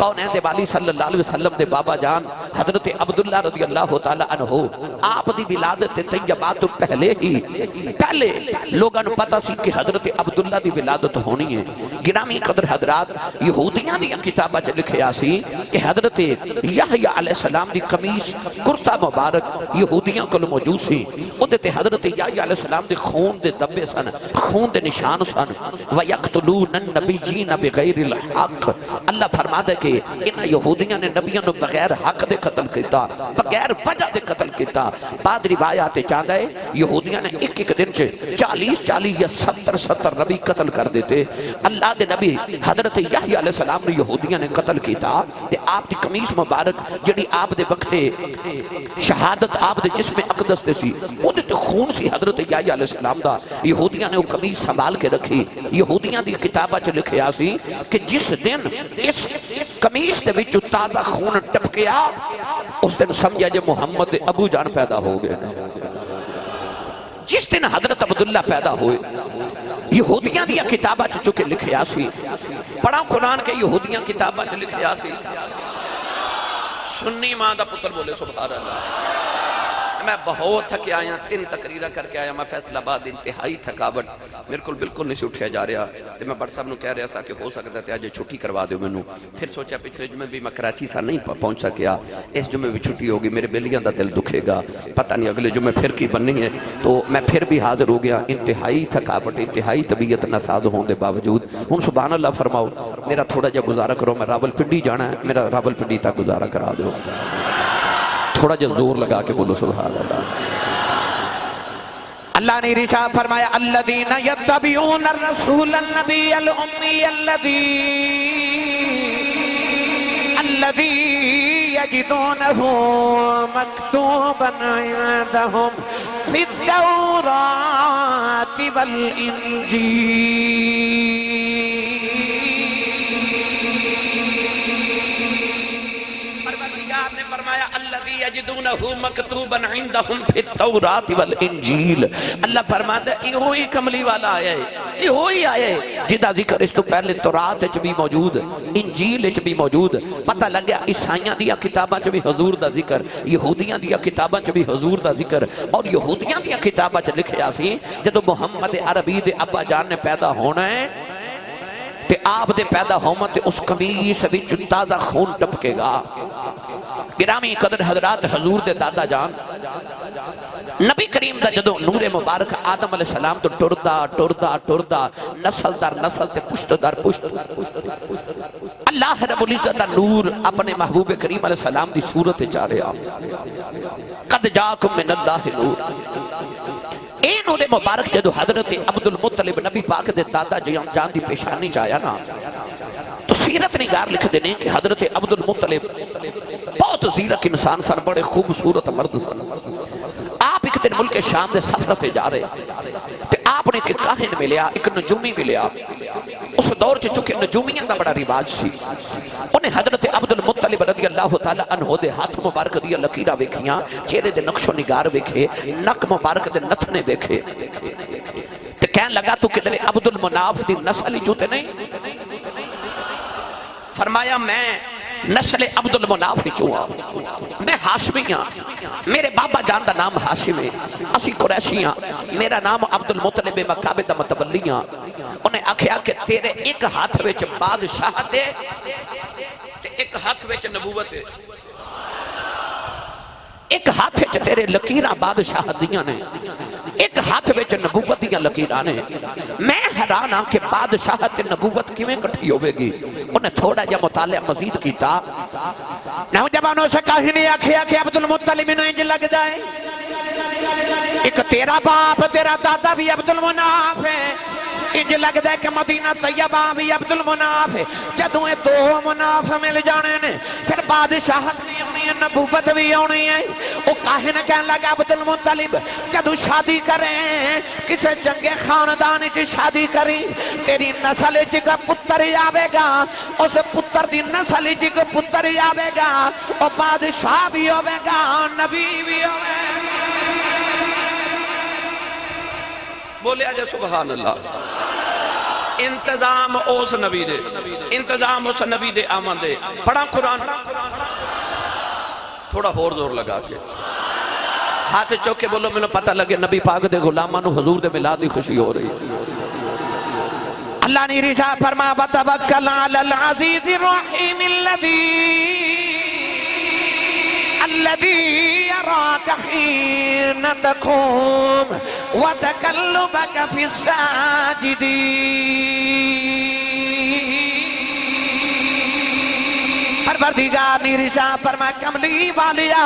کونین دے والی صلی اللہ علیہ وسلم دے بابا جان حضرت عبداللہ رضی اللہ تعالیٰ عنہ آپ دی ولادت طیبات تو پہلے لوگاں نو پتہ سی کہ حضرت عبداللہ دی ولادت ہونی ہے. گرامی قدر حضرات یہودیاں دی کتابہ چ لکھیا سی کہ حضرت یحییٰ علیہ السلام دی قمیص کرتا مبارک یہودیاں کو موجود سی. اودے تے حضرت یحییٰ علیہ السلام دے خون دے دبے سن, خون دے نشان سن. وَيَقْتُلُونَ النَّبِيِّينَ بِغَيْرِ الْحَقِّ. اللہ فرماتا ہے کہ انہاں یہودیاں نے نبیوں نو بغیر حق دے قتل کیتا, بغیر وجہ دے قتل کیتا. بعد روایات چاہتا ہے یہودیاں نے ایک دن چ 40 یا 70 نبی قتل کر دیتے. اللہ دے نبی حضرت یحییٰ علیہ السلام نے یہودیاں نے قتل کیتا تے آپ دی قمیص مبارک جڑی آپ دے وقت شہادت آپ دے جسم اقدس دے سی اودے تے خون سی حضرت یحییٰ علیہ السلام دا. یہودیاں نے وہ قمیص سنبھال کے رکھی. یہودیاں دی کتابہ چ لکھیا سی کہ جس دن اس قمیص دے وچ تازہ خون ٹپکیا اس دن سمجھا جے محمد ابو جان پیدا ہو گئے. جس دن حضرت عبداللہ پیدا ہوئے یہودیاں دیا کتابہ چکے لکھیا سی. پڑھا قرآن کے یہودیاں کتابہ چ لکھیا سی. سنی ماں دا پتر بولے سبحان اللہ. میں بہت تھکے آیا, 3 تقریرہ کر کے آیا. میں فیصلہ آباد انتہائی تھکاوٹ میرے کو بالکل نہیں سے اٹھیا جا رہا. تو میں بڑھ صاحب نو کہہ رہا سا کہ ہو سکتا ہے آج چھٹی کروا دیو مینوں. پھر سوچا پچھلے جمعے بھی میں کراچی سا نہیں پہنچ سکیا, اس جمعے بھی چھٹی ہوگی, میرے بیلیاں دا دل دکھے گا, پتہ نہیں اگلے جمعے پھر کی بننی ہے. تو میں پھر بھی حاضر ہو گیا. انتہائی تھکاوٹ, انتہائی طبیعت ناساز ہونے دے باوجود. ہن سبحان اللہ فرماؤ میرا تھوڑا جا گزارا کرو. میں راولپنڈی جانا ہے, میرا راولپنڈی تک گزارا کرا دو. تھوڑا جا زور لگا کے بولو سبحان اللہ. اللہ نے ارشاد فرمایا الذین یتبعون الرسول النبی الامی الذی یجدونہ مکتوبا عندہم فی التوراة والانجیل. یجدونہ مکتوبا عندہم فی التوراۃ والانجیل. اللہ فرماتا ہے یہ ہوئی کملی والا آیا ہے, یہ ہوئی آیا ہے جدا ذکر اس تو پہلے تورات وچ بھی موجود, انجیل وچ بھی موجود. پتہ لگ گیا عیسائیاں دیا کتاباں چ بھی حضور دا ذکر, یہودیاں دیا کتاباں چ بھی حضور دا ذکر. اور یہودیاں دیا کتاباں چ لکھیا سی جدو محمد عربی دے ابا جان نے پیدا ہونا ہے تے آپ دے پیدا ہومن تے اس قمیص وچ تازہ خون ٹپکے گا. گرامی قدر حضرات حضور دے دادا جان نبی کریم دا جدو نور مبارک آدم علیہ السلام تو ٹردا نسل در نسل تے پشت در پشت اللہ رب العزت دا نور اپنے محبوب کریم علیہ السلام دی صورت چاہ رہا. قد جاکم من اللہ نور. اے نور مبارک جدو حضرت عبدالمطلب نبی پاک دے دادا جان دی پیشانی چاہیا نا تو سیرت نگار لکھ دینے کہ حضرت عبدالمطلب بہت زیرک انسان سن, بڑے خوبصورت مرد سن. آپ ایک دن ملک شام دے سفر تے جا رہے تے آپ نے ایک کاہن ملیا, ایک نجومی ملیا. اس دور چکے نجومیاں دا بڑا رواج سی. انہیں حضرت عبدالمطلب رضی اللہ تعالیٰ عنہ دے ہاتھ مبارک دیا لکیرہ ویکھیاں, چہرے دے نقش و نگار ویکھے, نک مبارک دے نتھنے ویکھے تے کہن لگا تو کدھر عبدالمناف دی نسل چوتے نہیں. فرمایا میں نسل عبدالمناف چوہاں, میں ہاشمیاں, میرے بابا جان دا نام ہاشم ہے, اسی قریشیاں, میرا نام عبدالمطلب مکہ دا متولیاں. انہیں آکھیا کہ تیرے ایک ہاتھ وچ بادشاہت ہے تے ایک ہاتھ وچ نبوت ہے. ایک ہاتھ وچ تیرے لکیراں بادشاہت دیاں نے, ایک ہاتھ وچ نبوت دیاں لکیراں نے. میں حیران ہاں کہ بادشاہت نبوت کیویں کٹھی ہوے گی. انہیں تھوڑا جا مطالعہ مزید کیتا. نوجوانوں سے کہانی آکھیا کہ عبدالمطلب انہوں انج لگ جائے ایک تیرا باپ تیرا دادا بھی عبدالمناف ہے, انج لگ دے کہ مدینہ طیبہ بھی عبدالمناف ہے. جدوں اے دو مناف مل جانے نے پھر بادشاہت بھی ہونی ہے, نبوت بھی ہونی ہے. او کاہن کہنے لگا عبدالمطلب جدوں شادی کریں کسے جنگ خاندان چ شادی کری, تیری نسل چ پتر آوے گا, اس پتر دی نسل چ پتر آوے گا, او بادشاہ بھی ہوے گا, نبی بھی ہوے گا. بولے آجا سبحان اللہ. انتظام اس نبی دے، انتظام اس نبی دے آمن دے. پڑھا قرآن تھوڑا اور زور لگا کے ہاتھ چوک کے بولو میں پتہ لگے نبی پاک دے غلامانو حضور دے میلاد دی خوشی ہو رہی. اللہ نے ارشاد فرمایا وتوکل علی العزیز الرحیم الذی یراک حین تقوم وتقلبک فی الساجدین. پروردگار نے ارشاد فرمایا کملی والیا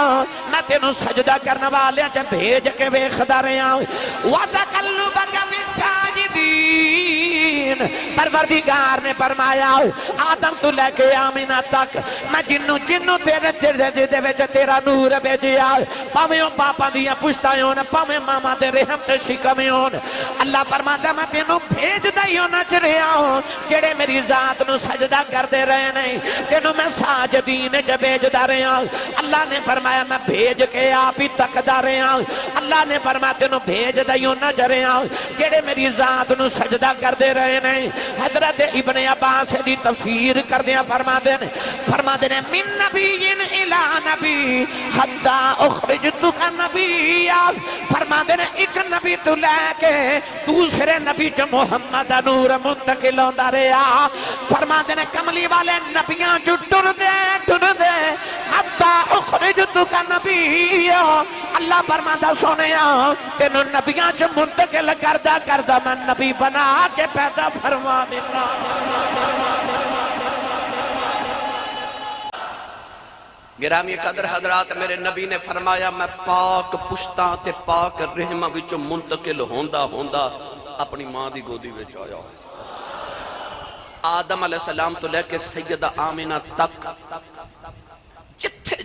میں تینوں سجدہ کرنے والے چ بھیج کے ویکھدا رہیا وتقلبک فی الساجدین. پروردگار نے فرمایا آدم تو لے کے آمینہ تک میں جنوں تیرے دے وچ تیرا نور بھیجیا پاویں پاپا دیاں پشتاں ہون پاویں ماما دے رحم تے شکم ہون. اللہ فرماتا میں تینوں بھیجدا ہی ہونا چ رہیا ہوں جڑے میری ذات نو سجدہ کردے رہے نے تینوں میں ساجدین چ بھیجدا رہیا. اللہ نے فرمایا میں بھیج کے آپ ہی تکدا رہیا. اللہ نے فرمایا تینوں بھیجدا ہی ہونا چ رہیا جڑے میری ذات نو سجدہ کردے رہے نے. حضرت ابن عباس دی تفسیر کردیاں فرما دے من نبی الہ نبی حتی اخرجتک نبی. فرما دے ایک نبی تو لے کے دوسرے نبی جو محمد نور منتقل ہوندا رہیا. فرما دے کملی والے نبیاں جو ٹر دے حتی اخرجتک نبی. اللہ فرماتا سونیا تینوں نبیاں جو منتقل کردہ میں نبی بنا کے پیدا فرما دینا. گرامی قدر حضرات میرے نبی نے فرمایا میں پاک پشتاں تے پاک رحمہ وچوں منتقل ہوندا اپنی ماں دی گودی وچ آیا. آدم علیہ السلام تو لے کے سیدہ آمینہ تک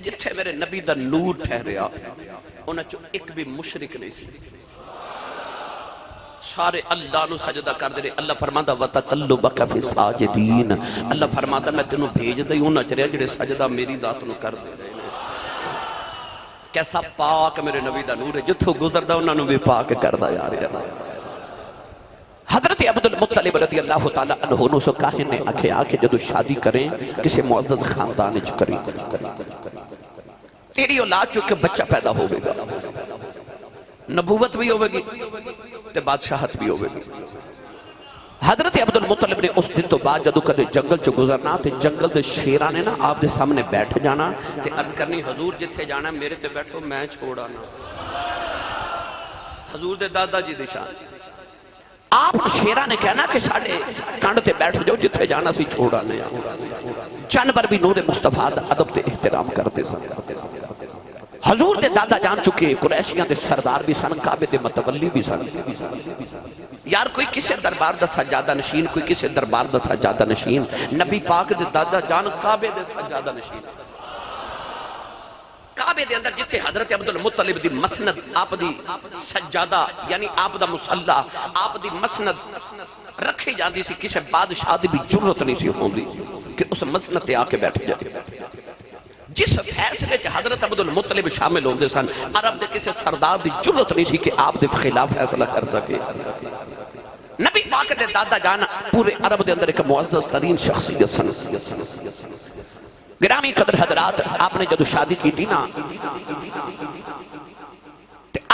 جتھے میرے نبی دا نور ٹھہریا انہاں چوں ایک بھی مشرک نہیں سی. سارے اللہ نو سجدہ کر دے رہے. اللہ فرماتا وَتَقَلُّبَكَ فِي السَّاجِدِينَ. اللہ فرماتا میں تینوں بھیج دے ہوں نہ چریا جڑے سجدہ میری ذات نو کر دے رہے ہیں. کیسا پاک میرے نبی دا نور ہے جتھوں گزر دا انہوں نے بھی پاک کر دا یار. حضرت عبدالمطلب رضی اللہ تعالیٰ عنہ نو سو کاہن نے آکھے جدو شادی کریں کسی معزز خاندان چ کریں تیری اولاد چونکہ بچہ پیدا ہوئے گا نبوت بھی ہوئے گی تے بادشاہت بھی ہوئے گی. حضرت عبدالمطلب نے اس دن تو بعد جدو کدے جنگل چو گزرنا تے جنگل دے شیرانے نا آپ دے سامنے بیٹھ جانا تے عرض کرنی حضور جتھے جانا میرے تے بیٹھو میں چھوڑانا. حضور دے دادا جی دے شان آپ شیرہ نے کہنا کہ ساڑھے کانڈ تے بیٹھ جاؤ جتھے جانا سی چھوڑانے. جانور بھی نور مصطفیٰ ادب تے احترام کرتے سن. حضور دے دادا جان چکے قریشیاں دے سردار بھی سن کعبے دے متولی بھی سن. یار کوئی کسے دربار دا سجادہ نشین کوئی کسے دربار دا سجادہ نشین نبی پاک دے دادا جان کعبے دے سجادہ نشین. کعبے دے اندر جتے حضرت عبدالمطلب دی مسند آپ دی سجادہ یعنی آپ دا مسلح آپ دی مسند رکھے جاندی سی کسے بادشاہ دی بھی جرت نہیں سی ہوندی کہ اس مسند تے آکے بیٹھ جائے. جس فیصلے چ حضرت عبدالمطلب شامل ہوندے سن عرب دے کسے سردار دی جرت نہیں سی کہ آپ دے خلاف فیصلہ کر سکے. نبی پاک دے دادا جانا پورے عرب دے اندر ایک معزز ترین شخصیت سن. گرامی قدر حضرات آپ نے جدو شادی کی تھی نا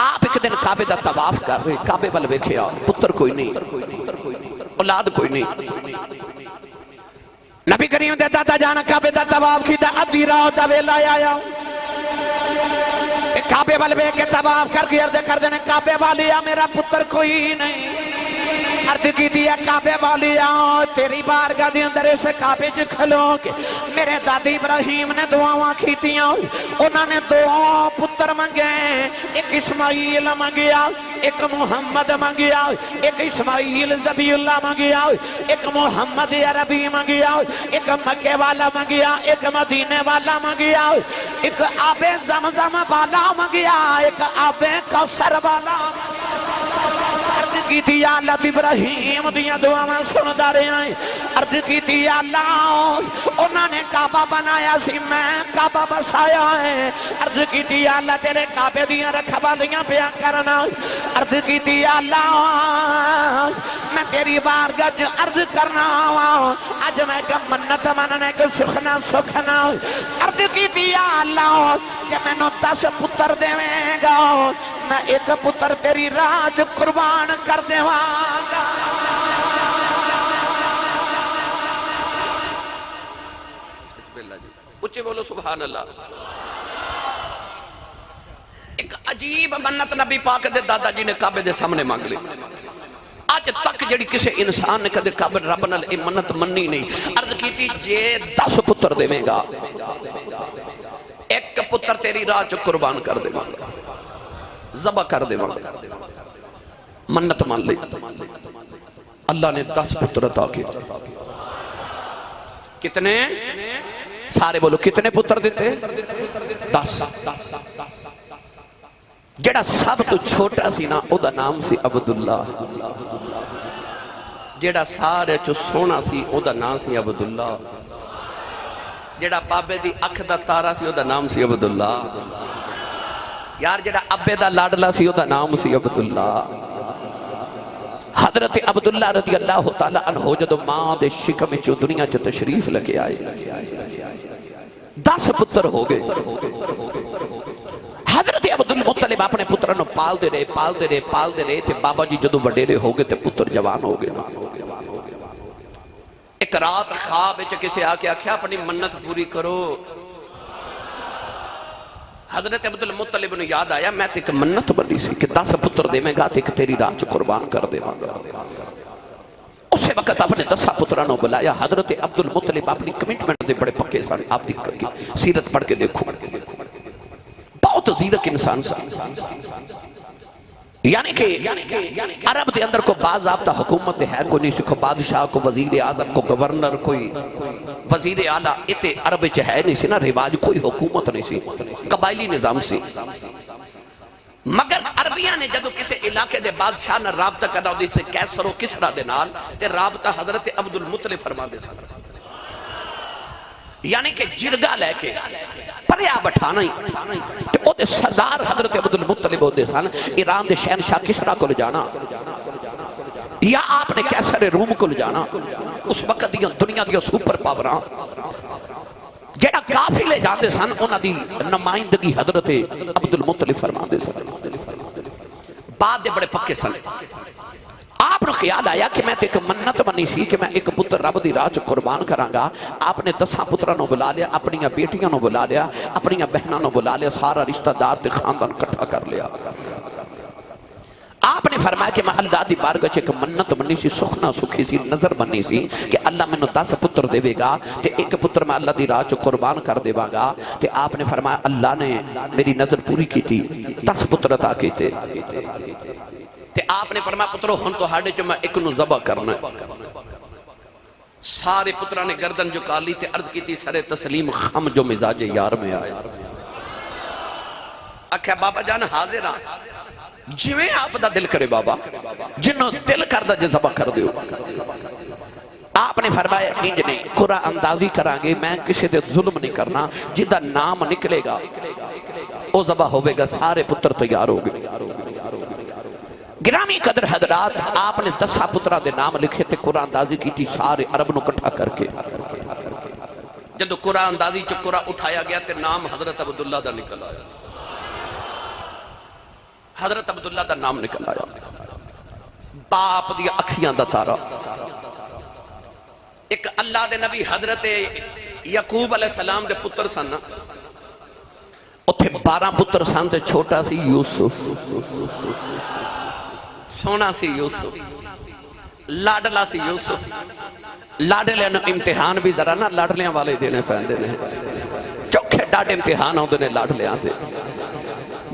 آپ ایک دن کعبے دا طواف کر رہے کعبے والے ویکھیا پتر کوئی نہیں اولاد کوئی نہیں. نبی کریم دے دادا جانا کعبے دا طواف کی دا ادھی راہ دا ویلا آیا کعبے والے ویکھ کے طواف کر کے عرض کر دینے کعبے والیا میرا پتر کوئی نہیں. عرض کی دیا کعبے والیا تیری بارگاہ دے اندر اس کعبے سے کھلو کے میرے دادی ابراہیم نے دعاواں کیتیاں انہوں نے دو پتر منگے ایک اسماعیل منگیا ایک محمد منگیا ایک اسماعیل ذبی اللہ منگیا ایک محمد عربی منگیا ایک مکے والا منگیا ایک مدینے والا منگیا ایک آب زمزم والا منگیا ایک آب کوثر والا. عرض کی تھی یا اللہ ابراہیم دیاں دعاواں سندا رہا ہے عرض کی تھی یا اللہ انہوں نے کعبہ بنایا سی میں کعبہ بسایا ہے عرض کی تھی یا اللہ تیرے کعبے دیاں رکھوالیاں پیا کرنا عرض کی تھی یا اللہ میں تیری بارگاہ عرض کرنا آج میں کہ منت مننے کے سکھنا عرض کی تھی یا اللہ کہ میں نو 10 پتر دیویں گا میں ایک پتر تیری راج قربان کر دیواں گا اچھے بولو سبحان اللہ ایک عجیب منت نبی پاک دے دادا جی نے کعبے دے سامنے مانگ لی آج تک جڑی کسے انسان نے کدے کعبے رب نال اے منت مننی نہیں عرض کی تھی جے 10 پتر دے گا ایک پتر تیری راہ چ قربان کر دے ذبح کر دے منت مان لی اللہ نے 10 پتر عطا کیے کتنے سارے بولو کتنے پتر دیتے 10 جڑا سب تو چھوٹا سی نا او دا نام سی عبداللہ جڑا سارے چو سونا سی او دا نام سی عبداللہ جڑا بابے دی اکھ دا تارا سی او دا نام سی عبداللہ یار جڑا ابے دا لاڈلا سی او دا نام سی عبداللہ حضرت عبداللہ رضی اللہ تعالیٰ عنہ جدو ماں دے شکم چو دنیا چو تشریف لگے آئے 10 پتر ہو گئے حضرت عبدالمطلب اپنے پترانو پال دے رہے تھے بابا جی جدو وڈیرے ہو گئے تھے پتر جوان ہو گئے ایک رات خواب کسے آکے آکھیا اپنی منت پوری کرو حضرت عبدالمطلب نے یاد آیا میں تے ایک منت بنی سی کہ 10 پتر دے میں گا تے ایک تیری راہ چ قربان کر دے گا اسے وقت اپنے 10 پترانو بلایا حضرت عبدالمطلب اپنی کمٹمنٹ دے بڑے پکے سن آپ دی سیرت پڑھ کے دیکھو بہت زیرک انسان سا یعنی کہ عرب دے اندر کو باضابطہ حکومت ہے کوئی نہیں سکھو بادشاہ کو وزیر اعظم کو گورنر کوئی وزیر اعلیٰ اتے عرب چ ہے نہیں سی نا رواج کوئی حکومت نہیں سی قبائلی نظام سی مگر عربیاں نے جدو کسے علاقے دے بادشاہ نہ رابطہ کرنا ہوتی سے کیسر و کسرا دے نال تے رابطہ حضرت عبدالمطلب فرما دے سکتا یعنی کہ جرگا لے کے پریا بٹھانا ہی تے او دے سردار حضرت عبدالمطلب ہو دے سان ایران دے شہنشاہ کسرا کو لے جانا یا آپ نے کیسر روم کو لے جانا اس وقت دنیا دیا سوپر پاوراں جیڑا کافی لے جاندے سن انہاں دی نمائندگی حضرت عبدالمطلب فرما دے سن بعد دے بڑے پکے سن آپ نے خیال آیا کہ میں ایک منت بنی سی کہ میں ایک پتر رب دی راہ چ قربان کرانگا آپ نے 10 پترانو بلا لیا اپنی بیٹیاں نو بلا لیا اپنی بہناں نو بلا لیا سارا رشتہ دار تے خاندان کٹھا کر لیا آپ نے فرمایا کہ میں اللہ دی بارگاہ ایک منت بنی سی سخنا سکھی سی نظر بنی سی کہ اللہ میں 10 پتر دے گا تے ایک پتر میں اللہ دی راہ چ قربان کر دے گا تے آپ نے فرمایا اللہ نے میری نظر پوری کی تھی 10 پتر عطا کیتے تے آپ نے فرمایا پترو ہن تو ہاڈے چ میں ایک نو ذبح کرنا ہے سارے پتران نے گردن جو کالی تے عرض کی تھی سر تسلیم خم جو مزاج یار میں آئے اکھا بابا جان حاضر ہاں جویں آپ دا دل کرے بابا جنہوں دل کردہ جے ذبح کر دیو آپ نے فرمایا انج نہیں قرآن اندازی کرانگے میں کسی دے ظلم نہیں کرنا جدہ نام نکلے گا او ذبح ہوئے گا سارے پتر تیار ہو گئے گرامی قدر حضرات آپ نے 10 پترہ دے نام لکھے تھے قرآن اندازی کی تھی سارے عرب نو کٹھا کر کے جدو قرآن اندازی چو قرآن اٹھایا گیا تے نام حضرت عبداللہ دا نکل آیا حضرت عبداللہ دا نام نکل آیا باپ دیا اکھیاں دا تارا ایک اللہ دے نبی حضرت یعقوب علیہ السلام دے پتر سن اتھے 12 پتر سن تے چھوٹا سی یوسف سونا سی یوسف لاڈلا سی یوسف لاڈلے نے امتحان بھی ذرا نا لاڈلیاں والے دینے پہندے نے چوکھے ڈاٹ امتحان ہوندے نے لاڈلیاں دے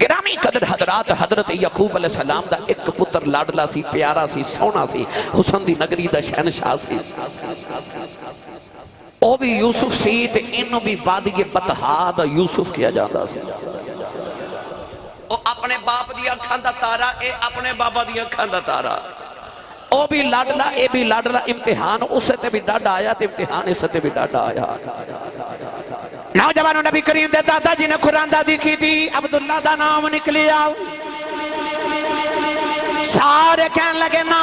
گرامی قدر حضرات حضرت یعقوب علیہ السلام دا ایک پتر لاڈلا سی پیارا سی سونا سی حسن دی نگری دا شہنشاہ سی او بھی یوسف سی تے انہوں بھی وادی بطحا دا یوسف کیا جاندہ سی او اپنے باپ دیا کھاندہ تارا اے اپنے بابا دیا کھاندہ تارا او بھی لاڈلا اے بھی لاڈلا امتحان اسے تے بھی ڈاڈا آیا تے امتحان اسے تے بھی ڈاڈا آیا نوجوانوں نبی کریم دے دادا جی نے قرآن دادی کی تھی عبداللہ دا نام نکلیا سارے کہنے لگے نا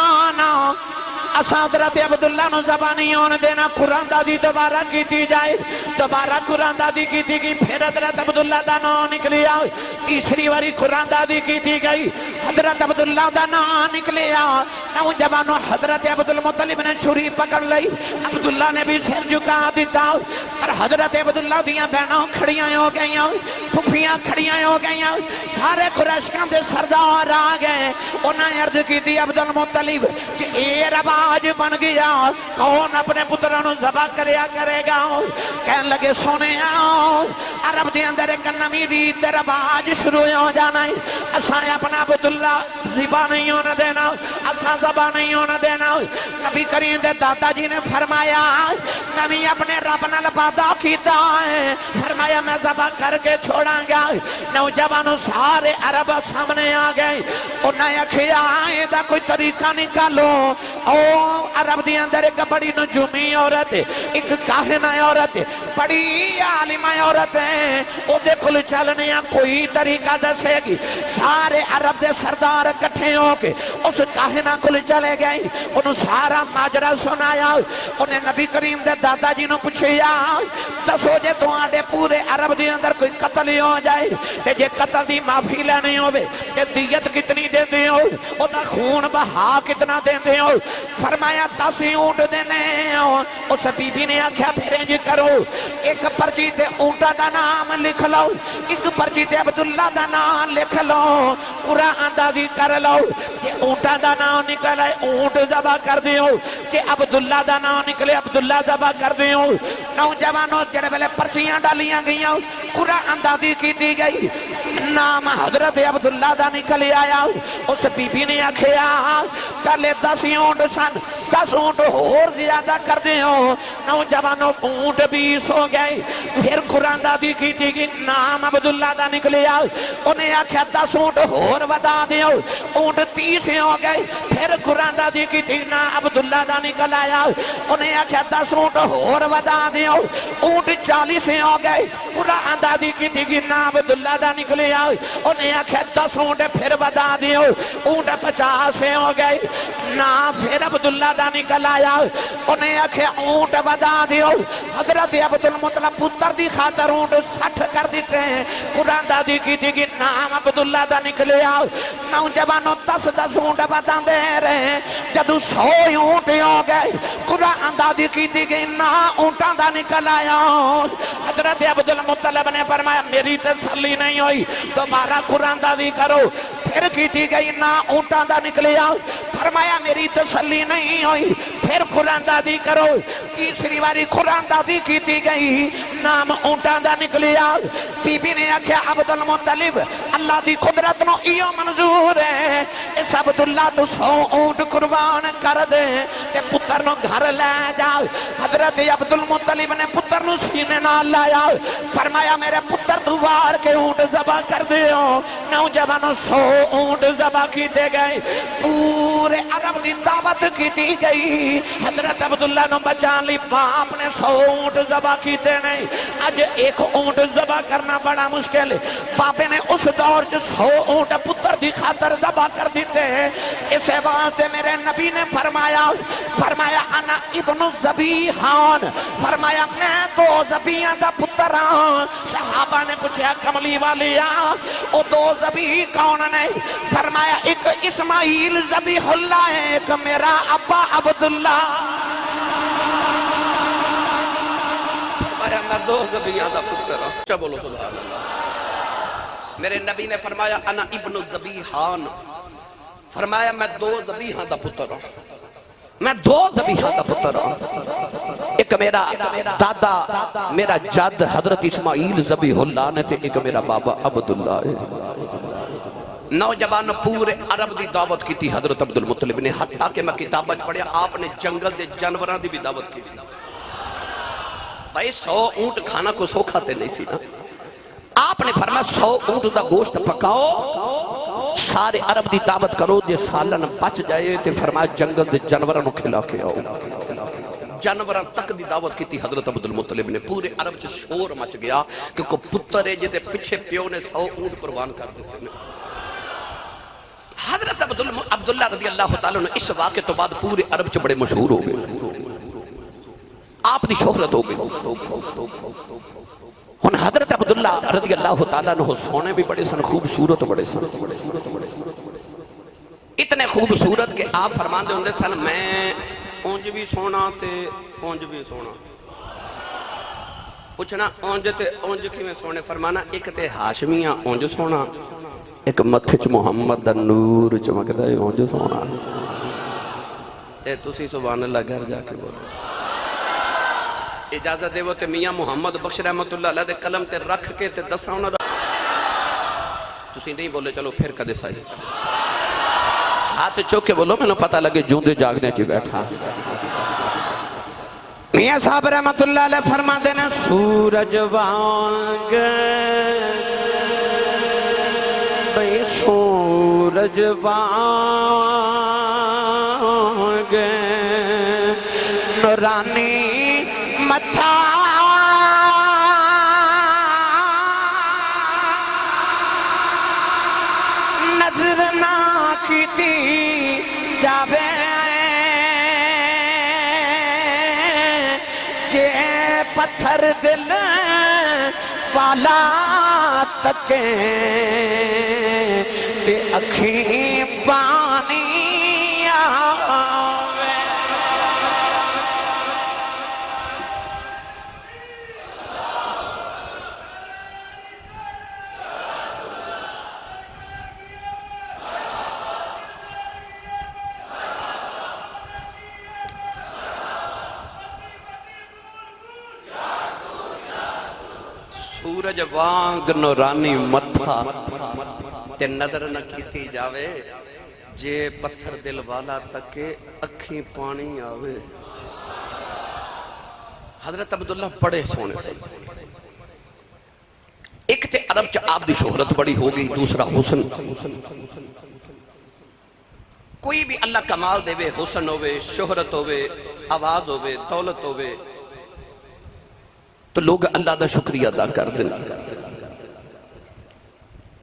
اساں حضرت عبداللہ نو زبانی ہونے دینا قرآن دادی دوبارہ کیتی جائے دوبارہ قرآن دادی کیتی گئی پھر حضرت عبداللہ دا نام نکلیا تیسری واری قرآن دادی کیتی گئی حضرت عبداللہ دا نام نکلیا نوجوانوں حضرت عبدالمطلب نے چھری پکڑ لئی عبداللہ نے بھی سر جھکا دیتا اور حضرت عبداللہ دیاں بہنوں کھڑیاں ہو گئیاں پھپھیاں کھڑیاں ہو گئیاں سارے قریشیاں دے سردار آ گئے انہیں عرض کی تھی عبدالمطلب کہ اے رواج بن گیا کون اپنے پترانوں ذبح کرے گا کہنے لگے سونے عرب دے اندر ایک نمی ریت رواج شروع ہو جانا ہے اساں اپنا عبداللہ ذبح نہیں ہونے دینا اساں ذبح نہیں ہونے دینا نبی کریم دے دادا جی نے فرمایا نبی اپنے رب نال وعدہ کیتا ہے فرمایا میں ذبح کر کے چھوڑاں گا نوجوانوں سارے عرب سامنے آ گئے انہیں اکھیا آئے دا کوئی طریقہ نکالو او عرب دی اندر ایک بڑی نجومی عورت ایک کاہنہ عورت بڑی عالمہ عورت ہے او دے کل چلنے کوئی طریقہ دسے گی سارے عرب دے سردار کٹھے ہو کے اس کاہنہ کل چلے گئے انہوں سارا ماجرہ سنایا انہیں نبی کریم دے دادا جی نے پوچھیا دسو جے تو آڈے پورے عرب دے اندر کوئی قتل ہی ہو جائے تے جے قتل دی معافی لینے ہوئے تے دیت کتنی دے دے ہو انہا خون بہا کتنا دے دے ہو فرمایا 10 اونٹ دینے ہو اس بی بی نے آکھیا پھریں جی کرو ایک پرچی تے اونٹا دا نام لکھ لو ایک پرچی تے عبداللہ دا نام لکھ لو قرآن دادی کر لو کہ اونٹا دا نام نکلے اونٹ ذبح کر دیو کہ عبداللہ دا نام نکلے عبداللہ ذبح کر دیو نوجوانوں جڑے بلے پرچیاں ڈالیاں گئیاں قرآن دادی کی دی گئی نام حضرت عبداللہ دا نکل آیا اس بی بی نے آکھیا پہلے 10 اونٹ سن 10 اونٹ اور زیادہ کر دیو نوجوانوں اونٹ 20 ہو گئے پھر قرآن دادی کی دی گئی نام عبداللہ دا نکل آیا انہیں آکھیا 10 اونٹ اور ودا دیو اونٹ 30 ہو گئے پھر قرآن دادی کی دی نام عبداللہ دا نکل آیا انہیں آکھیا 10 اونٹ اور ودا دیو اونٹ 40 ہو گئے قرآن دادی کی دی گئی نام عبداللہ دا نکل آیا انہیں آکھیا 10 اونٹ پھر ودا دیو اونٹ 50 ہو گئے نام پھر عبداللہ دا نکل آیا انہیں آکھیا اونٹ ودا دیو حضرت عبدالمطلب پتر دی خاطر اونٹ 60 کر دیتے ہیں قرآن دادی کی دی گئی نام عبداللہ دا نکل آیا نوجوانوں 10 اونٹ ودا دے رہے ہیں جدو 100 اونٹ ہو گئے قرآن دادی کی دی گئی نام اونٹاں دا نکل آیا حضرت عبدالمطلب نے فرمایا میری تسلی نہیں ہوئی دوبارہ قرآن دادی کرو پھر کی دی گئی نا اونٹاں دا نکلیا فرمایا میری تسلی نہیں ہوئی پھر قرآن دادی کرو تیسری باری قرآن دادی کی دی گئی نام اونٹاں دا نکلیا بی بی نے آکھیا عبدالمطلب اللہ دی قدرت نو ایو منظور ہے اس عبداللہ تو 100 اونٹ قربان کر دے تے پتر نو گھر لے جا حضرت عبدالمطلب نے پتر نو سینے نال لایا فرمایا میرے پتر دوار کے اونٹ ذبح کر دیو نوجوانوں 100 اونٹ ذبح کیتے گئے پورے عرب دی دعوت کی دی گئی حضرت عبداللہ نو بچان لی باپ نے 100 اونٹ ذبح کیتے نہیں آج ایک اونٹ ذبح کرنا بڑا مشکل ہے باپے نے اس دور جو 100 اونٹ پتر دی خاطر ذبح کر دیتے ہیں اس واسطے میرے نبی نے فرمایا انا ابن الذبیحان فرمایا میں 2 ذبیحاں دا پتر ہاں صحابہ نے پوچھا کملی والیا او 2 ذبیح کون نے فرمایا ایک اسماعیل ذبیح اللہ ہے ایک میرا ابا عبداللہ فرمایا میں 2 ذبیحاں دا پتر ہاں کیا بولو سبحان اللہ میرے نبی نے فرمایا انا ابن الذبیحان فرمایا میں 2 ذبیحاں دا پتر ہوں میں 2 ذبیحاں دا پتر ہوں ایک میرا دادا میرا جد حضرت اسماعیل ذبیح اللہ نے تے ایک میرا بابا عبداللہ ہے نوجوان پورے عرب دی دعوت کی تھی حضرت عبدالمطلب نے حتیٰ کہ میں کتابت پڑھیا آپ نے جنگل دے جانوران دی بھی دعوت کی تھی بھائی 100 اونٹ کھانا کو سو کھاتے نہیں سی نا آپ نے فرمایا 100 اونٹ دا گوشت پکاؤ سارے عرب دی دعوت کرو جے سالن بچ جائے تے فرمایا جنگل دے جانوراں نو کھلا کے آؤ جانوراں تک دی دعوت کی تھی حضرت عبدالمطلب نے پورے عرب چ شور مچ گیا کہ کو پتر ہے جے پیچھے پیو نے 100 اونٹ قربان کر دیتے ہیں حضرت عبداللہ رضی اللہ تعالیٰ نے اس واقعے تو بعد پورے عرب چ بڑے مشہور ہو گئے آپ دی شہرت ہو گئی ہن حضرت عبداللہ رضی اللہ تعالیٰ نے سونے بھی بڑے سن خوبصورت بڑے سن اتنے خوبصورت کہ آپ فرمان دے ہوندے سن میں اونج بھی سونا تے اونج بھی سونا پوچھنا اونج تے اونج کی میں سونے فرمانا ایک تے ہاشمیاں اونج سونا ایک متھچ محمد دا نور چمکدا ہے اونج سونا تے تسی سبحان اللہ گھر جا کے بولو اجازت دے وہ تے میاں محمد بخش رحمت اللہ علیہ دے قلم تے رکھ کے تے دساں انہاں دا تسی نہیں بولے چلو پھر کدے صحیح ہاتھ چوک کے بولو میں نے پتہ لگے جوندے جاگنے چی بیٹھا میاں صاحب رحمت اللہ علیہ فرما دینا سورج وانگ بھئی سورج وانگ نورانی متھا نظر نہ کیتی جاوے جے پتھر دل والا تکے تے اکھیں پانی آوے سورج وانگ نورانی متھا تے نظر نہ کیتی جاوے جے پتھر دل والا تکے اکھیں پانی آوے حضرت عبداللہ بڑے سونے سے ایک تے عرب چا آپ دی شہرت بڑی ہو گئی دوسرا حسن کوئی بھی اللہ کمال دے وے حسن ہوئے شہرت ہوئے آواز ہوئے دولت ہوئے تو لوگ اللہ دا شکریہ ادا کر دیں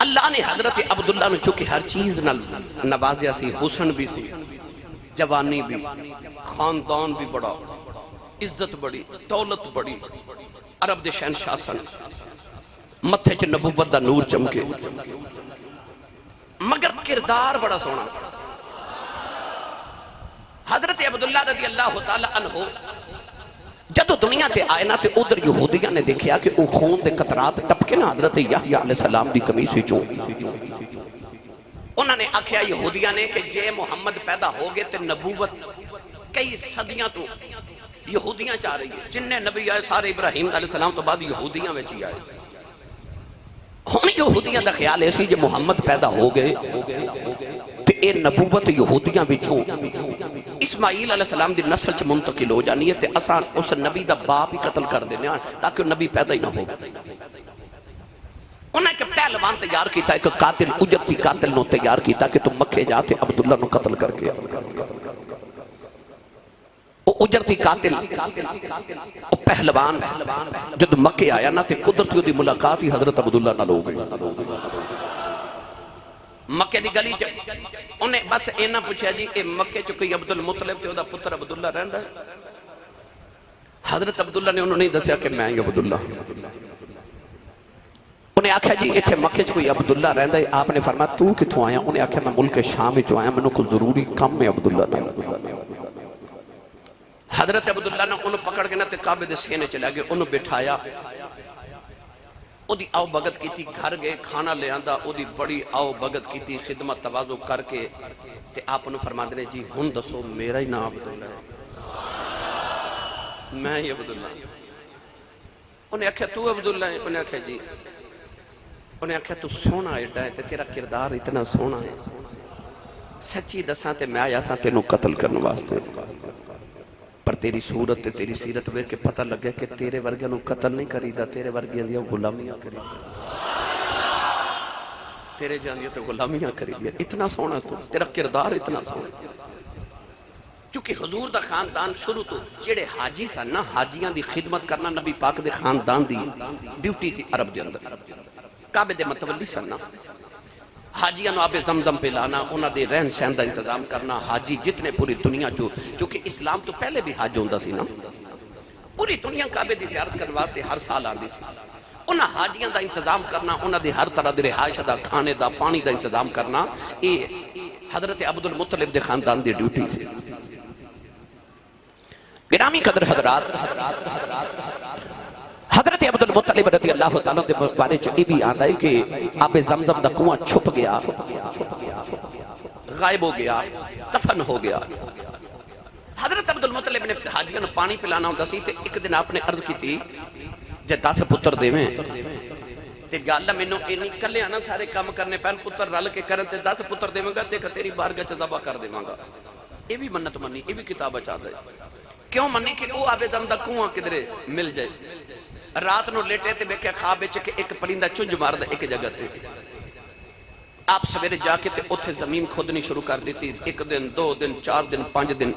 اللہ نے حضرت عبداللہ نے چونکہ ہر چیز نوازیا سی حسن بھی سی جوانی بھی خاندان بھی بڑا عزت بڑی دولت بڑی عرب دے شہنشاہ سن متھے چ نبوت دا نور چمکے مگر کردار بڑا سونا حضرت عبداللہ رضی اللہ تعالی عنہ جدو دنیا تے آئے نا تے ادھر یہودیاں نے دیکھیا کہ او خون دے قطرات ٹپکے نا حضرت یحییٰ علیہ السلام دی قمیص چوں انہوں نے آکھیا یہودیاں نے کہ جے محمد پیدا ہو گئے تے نبوت کئی صدیاں تو یہودیاں چاہ رہی ہے جن نے نبی آئے سارے ابراہیم علیہ السلام تو بعد یہودیاں میں چی آئے ہون یہودیاں دا خیال ایسی جے محمد پیدا ہو گئے تے اے نبوت یہودیاں بچوں اسماعیل علیہ السلام دی نسل چ منتقل ہو جانی ہے تے اساں اس نبی دا باپ ہی قتل کر دینے تاکہ نبی پیدا ہی نہ ہو انہیں کہ پہلوان تیار کیتا ایک قاتل اجرتی قاتل نو تیار کیتا کہ تم مکے جاتے عبداللہ نو قتل کر کے اجرتی قاتل پہلوان جد مکے آیا نا تے قدرتی دی ملاقات ہی حضرت عبداللہ نہ لو گئی مکے دی گلی چ انہیں بس اینا پوچھا جی اے مکے چ کوئی عبدالمطلب تے دا پتر عبداللہ رہندا ہے حضرت عبداللہ نے انہوں نے دسیا کہ میں عبداللہ انہیں آکھا جی اتھے مکے چ کوئی عبداللہ رہندا ہے آپ نے فرمایا تو کتھوں آیا انہیں آکھا میں ملک شام وچ آیا مینوں کوئی ضروری کم میں عبداللہ نے حضرت عبداللہ نے انہوں پکڑ کے نہ تے کعبے دے سینے چلا گئے انہوں بٹھایا او دی آؤ بگت کی تھی گھر گئے کھانا لے آندہ او دی بڑی آؤ بگت کی تھی خدمت توازو کر کے تے آپ انہوں فرما دینے جی ہن دسو میرا ہی نام عبداللہ ہے میں ہی عبداللہ انہیں آکھا تو عبداللہ ہے انہیں آکھا جی انہیں آکھا تو سونا ایڈا ہے تے تیرا کردار اتنا سونا ہے سچی دساں تے میں آیا ساں تینوں قتل کرنے واسطے پر تیری صورت تے تیری سیرت وے کے پتہ لگے کہ تیرے ورگے نو قتل نہیں کری دا تیرے ورگے دیا غلامیاں کری تیرے جاندی تو غلامیاں کری دیا، اتنا سونا تو تیرا کردار اتنا سونا. چونکہ حضور دا خاندان شروع تو جڑے حاجی سن نا، حاجیاں دی خدمت کرنا نبی پاک دے خاندان دی ڈیوٹی سی عرب دے اندر. کعبے دے متولی سن نا، حاجیاں نو آب زمزم پہ لانا، انہاں دے رہن سہن دا انتظام کرنا. حاجی جتنے پوری دنیا چونکہ اسلام تو پہلے بھی حج ہوندا سی نا، پوری دنیا کعبے دی زیارت کرنے واسطے ہر سال آندی سی. انہاں حاجیاں دا انتظام کرنا، انہاں دے ہر طرح دے رہائش دا، کھانے دا، پانی دا انتظام کرنا، یہ حضرت عبدالمطلب دے خاندان دی ڈیوٹی سی. گرامی قدر حضرات، حضرت عبدالمطلب رضی اللہ تعالیٰ دے بارے چلی بھی آندہ ہے کہ آب زمزم دا کنواں چھپ گیا، غائب ہو گیا، دفن ہو گیا. حضرت عبدالمطلب نے حاجیاں پانی پلانا ہوتا سی تے ایک دن آپ نے عرض کی تھی جے 10 پتر دے میں تے یا اللہ میں نے کلے آنا سارے کام کرنے پہن پتر رل کے کرن تے 10 پتر دے میں گا تے تیری بارگاہ چ ذبح کر دے گا. یہ بھی منت منی، یہ بھی کتاب چاہتا ہے. کیوں منی کہ وہ آب زمزم دا کنواں کدھرے مل جائے. رات نو لیٹے تے بیکھے خواب وچ کہ ایک پرندہ چنج ماردا ایک جگہ تے. آپ سویرے جا کے تے اوتھے زمین کھودنی شروع کر دیتی. 1 دن 2 دن 4 دن 5 دن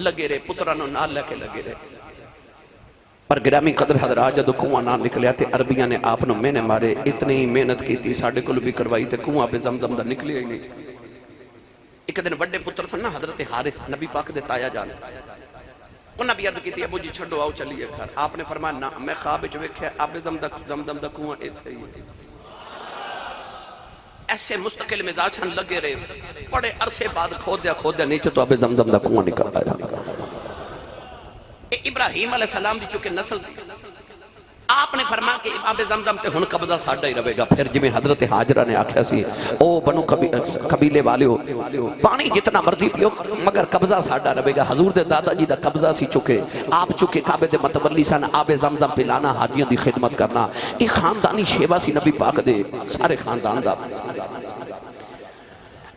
لگے رہے، پتراں نو نال لے کے لگے رہے. پر گرامی قدر حضرات جدو کنواں نہ نکلیا تے عربیاں نے آپ نو مینے مارے، اتنی محنت کی تھی ساڈے کول بھی کروائی تے کنواں پہ زمزم دا نکلیا ہی نہیں. ایک دن بڑے پتر سن نا حضرت حارث نبی پاک دے تایا جان، انہاں بھی عرض کی تھی ابو جی چھڈو آؤ چلیے گھر. آپ نے فرمایا نہ، میں خواب وچ ویکھیا آب زمزم دا کنواں ایتھے ہی ہے. ایسے مستقل مزاج ہن لگے رہے، بڑے عرصے بعد کھودیا نیچے تو آب زمزم دا کنواں نکل آیا. ابراہیم علیہ السلام دی چونکہ نسل سی، آپ نے فرمایا کہ آب زمزم تے ہن قبضہ ساڈا ہی رہے گا. پھر جویں حضرت حاجرہ نے آکھیا سی او بنو قبیلے والیو پانی جتنا مرضی پیو مگر قبضہ ساڈا رہے گا. حضور دے دادا جی دا قبضہ سی چکے، آپ چکے کعبے دے متولی سن، آب زمزم پلانا، حاجیاں دی خدمت کرنا، یہ خاندانی شیوا سی نبی پاک دے سارے خاندان دا.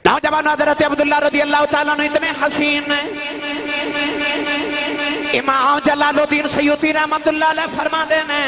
نوجوان حضرت عبداللہ رضی اللہ تعالیٰ عنہ اتنے حسین ہیں. امام جلال الدین سیوطی رحمت اللہ علیہ فرما دینے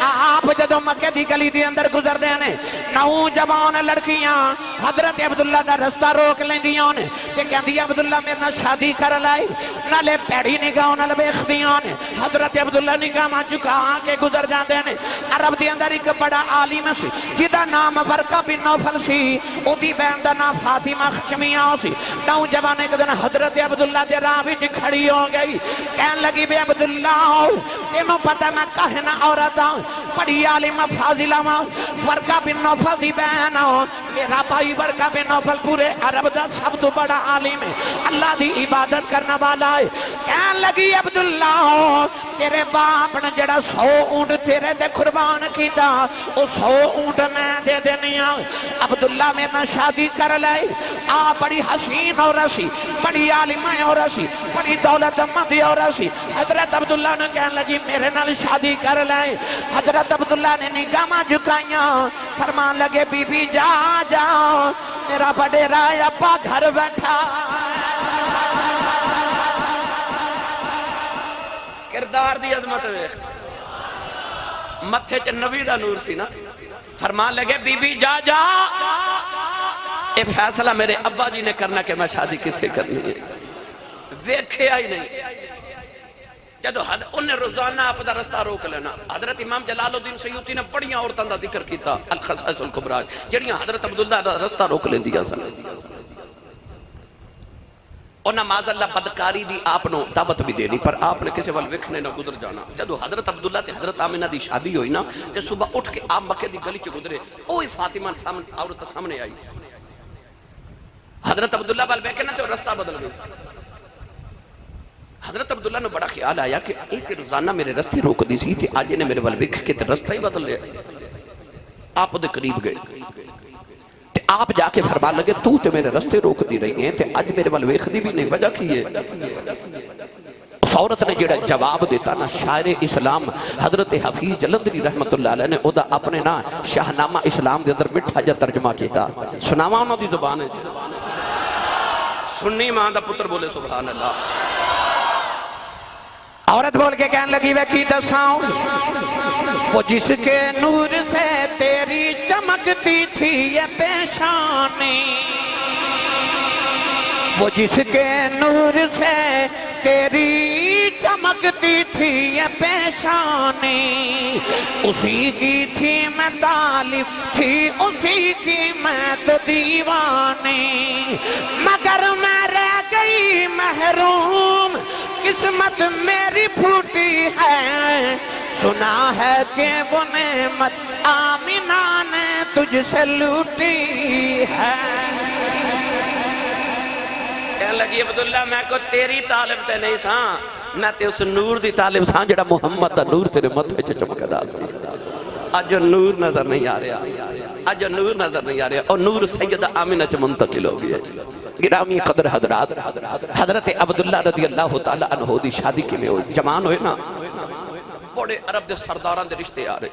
آپ جدو مکہ دی گلی دی اندر گزر دینے، نوجوان لڑکیاں حضرت عبداللہ دا رستہ روک لیندیاں نے کہ کہندی عبداللہ میرے نہ شادی کر لائی، نالے پیڑی نگاہ نال ویکھدیاں نے. حضرت عبداللہ نگاہ ماں چکا کے گزر جاندے نے. عرب دی اندر ایک بڑا عالم سی جدا نام ورقہ بن نوفل سی، او دی بہن دا نام فاطمہ خشمیہ سی. نوجوان ایک دن حضرت عبداللہ دے راہ وچ کھڑی ہو گئی، کہن لگی بے عبداللہ تینوں پتہ میں کہنا عورت ہوں، بڑی عالم فاضلہ ماں، ورقہ بن نوفل دی بہن ہوں. میرا بھائی ورقہ بن نوفل پورے عرب دا سب تو بڑا عالم ہے، اللہ دی عبادت کرنا والا ہے. کہن لگی عبداللہ تیرے باپ نے جڑا 100 اونٹ تیرے دے قربان کیتا، او 100 اونٹ میں دے دینی ہوں. عبداللہ میرے شادی کر لے. آ بڑی حسین عورت سی، بڑی عالمہ عورت سی، بڑی دولت مند عورت سی. حضرت عبداللہ نے کہنے لگی میرے نال شادی کر لے. حضرت عبداللہ نے نگاہ جھکائیاں، فرمان لگے بی بی جا جا میرا بڑیرا ابا گھر بیٹھا. کردار دی عظمت ویکھ، متھے چ نبی دا نور سی نا. فرمان لگے بی بی جا جا، اے فیصلہ میرے ابا جی نے کرنا کہ میں شادی کتھے کرنی ہے. ویکھیا ہی نہیں. جدو انہیں روزانہ آپ دا رستہ روک لینا. حضرت امام جلال الدین سیوطی نے بڑیاں عورتوں دا ذکر کیتا، الخصائص الکبریٰ، جڑیاں حضرت عبداللہ دا رستہ روک لیندیاں سن. انہاں معاذ اللہ بدکاری دی آپ نو دعوت بھی دینی، پر آپ نے کسی وال وکھنے نہ گزر جانا. جدو حضرت عبداللہ تے حضرت آمنہ دی شادی ہوئی نا تے صبح اٹھ کے آپ مکہ دی گلی چ گزرے، اوہی فاطمہ عورت سامنے آئی. حضرت عبداللہ وال ویکھے نا تے رستہ بدل گئی. حضرت عبداللہ نے بڑا خیال آیا کہ ایک روزانہ میرے رستے روک دی سی تے آج نے میرے وال ویکھ کے تے رستہ ہی بدل لیا. آپ دے قریب گئے تے آپ جا کے فرمان لگے تو تے میرے رستے روک دی رہی ہیں تے آج میرے وال ویکھ دی بھی نہیں، وجہ کی ہے. عورت نے جڑا جواب دیتا نا، شاعر اسلام حضرت حفیظ جلندری رحمت اللہ علیہ نے او دا اپنے نا شاہنامہ اسلام دے اندر مٹھا جا ترجمہ کیتا. سناواں انہاں دی زبان ہے. سنی ماں دا پتر بولے سبحان اللہ. عورت بول کے کہنے لگی ویکھی دساؤں وہ جس کے نور سے تیری چمک چمکتی تھی یہ پیشانی، وہ جس کے نور سے تیری چمکتی تھی یہ پیشانی، اسی کی تھی میں طالب، تھی اسی کی میں تو دیوانی، مگر میں رہ گئی محروم، قسمت میری پھوٹی ہے، سنا ہے کہ وہ نعمت آمنہ نے تجھ سے لوٹی ہے۔ کہنے لگی عبداللہ میں کو تیری طالب تے نہیں ساں، میں تے اس نور دی طالب ساں جڑا محمد دا نور تیرے متھے چ چمکدا سی۔ اج نور نظر نہیں آ رہا، اج نور نظر نہیں آ رہا، اور نور سیدہ آمنہ چ منتقل ہو گیا۔ گرامی قدر حضرات، حضرت عبداللہ رضی اللہ تعالیٰ عنہ دی شادی کے میں ہوئی، جوان ہوئے نا، بڑے عرب دے سرداران دے رشتے آ رہے،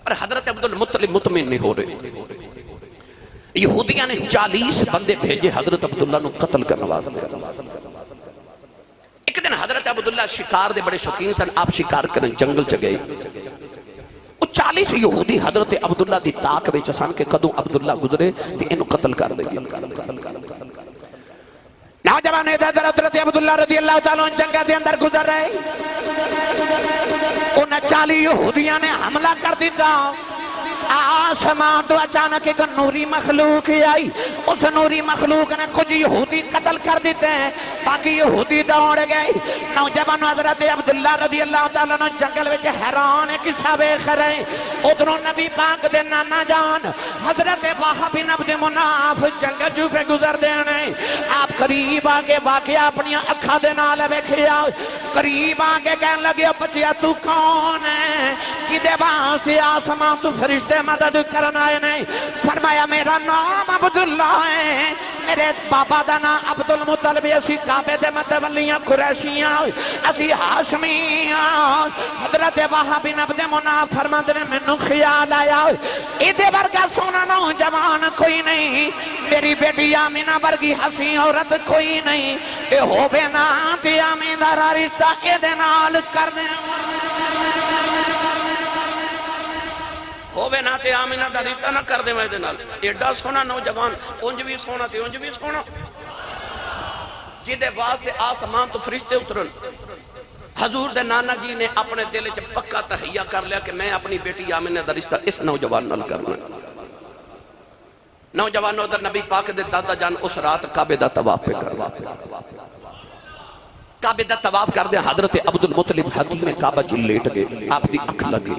اور حضرت عبدالمطلب مطمئن نہیں ہو رہے۔ یہودیاں نے 40 بندے بھیجے حضرت عبداللہ نو قتل کرنے واسطے۔ ایک دن حضرت عبداللہ شکار دے بڑے شوقین سن، آپ شکار کرنے جنگل چ گئے، وہ 40 یہودی حضرت عبداللہ دی تاک وچ سن کہ کدوں عبداللہ گزرے تے اینو قتل کر دے گی۔ نوجوان حضرت عبداللہ رضی اللہ تعالیٰ عنہ جنگل دے اندر گزر رہے، انہاں 40 یہودیاں نے حملہ کر دیتا، آسمان تو اچانک ایک نوری مخلوق آئی، اس نوری مخلوق نے کچھ یہودی قتل کر دیتے ہیں، باقی یہودی دوڑ گئے۔ نوجوان حضرت عبداللہ رضی اللہ تعالیٰ عنہ جنگل وچ حیران ہے قصہ ویکھ رہے، ادھروں نبی پاک دے نانا جان حضرت وہب بن عبد مناف جنگل چوں پہ گزر دینے، آپ قریب آگے واقعہ اپنی اکھاں دے نال ویکھیا، قریب آگے کہنے لگے بچیا تو کون ہے، کدے واسطے آسمان تو فرشتے مدد کرنا آئے نہیں؟ فرمایا میرا نام عبداللہ ہے، میرے بابا دا نام عبدالمطلب، اسی کعبے دے متولیاں قریشیاں، اسی ہاشمیاں۔ حضرت وہب بن عبد مناف فرماتے نے مینوں خیال آیا ایدے ورگا سونا نوجوان کوئی نہیں، میری بیٹی آمینہ ورگی حسین عورت کوئی نہیں، اے ہووے نا تے آمینہ دا رشتہ ایدے نال کر دیں، ہووے نا تے آمینہ دا رشتہ نہ کر دے میں دے نال۔ ایڈا سونا نوجوان، اونج بھی سونا تے اونج بھی سونا، جدے واسطے آسمان تو فرشتے اترن۔ حضور دے نانا جی نے اپنے دل چ پکا تہیہ کر لیا کہ میں اپنی بیٹی آمینہ دا رشتہ اس نوجوان نال کرنا۔ نوجوان ادھر نبی پاک دے دادا جان اس رات کعبے دا طواف پہ کروا، کعبے دا طواف کر دے، حضرت عبدالمطلب حکیم کعبہ چ لیٹ گئے، آپ دی اکھ لگی،